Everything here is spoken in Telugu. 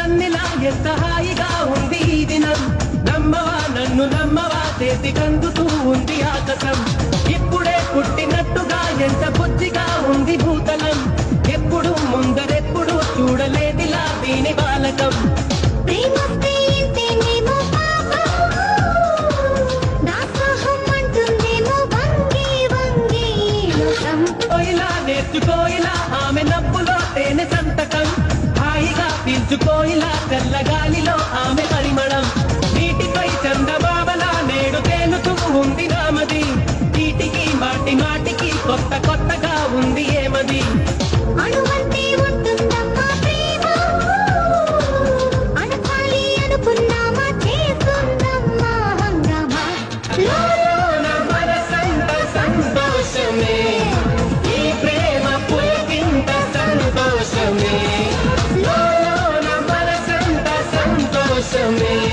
నన్నిలా ఎంత హాయిగా ఉంది ఈ దినం నమ్మవా నన్ను నమ్మవా చేతి కందుతూ ఉంది ఆకాశం ఇప్పుడే పుట్టినట్టుగా ఎంత బుద్ధిగా ఉంది భూతలం ఎప్పుడు ముందరెప్పుడు చూడలేదిలా దీని బాలకం నేర్చుకోయిలా ఆమె నవ్వులో తేనె సంతకం హాయిగా పీల్చుకోయిలా చల్లగాలిలో ఆమె పరిమళం నీటిపై చందమామలా నేడు తేలుతూ ఉంది నామది నీటికి మాటి మాటికి కొత్త కొత్తగా ఉంది ఏమది me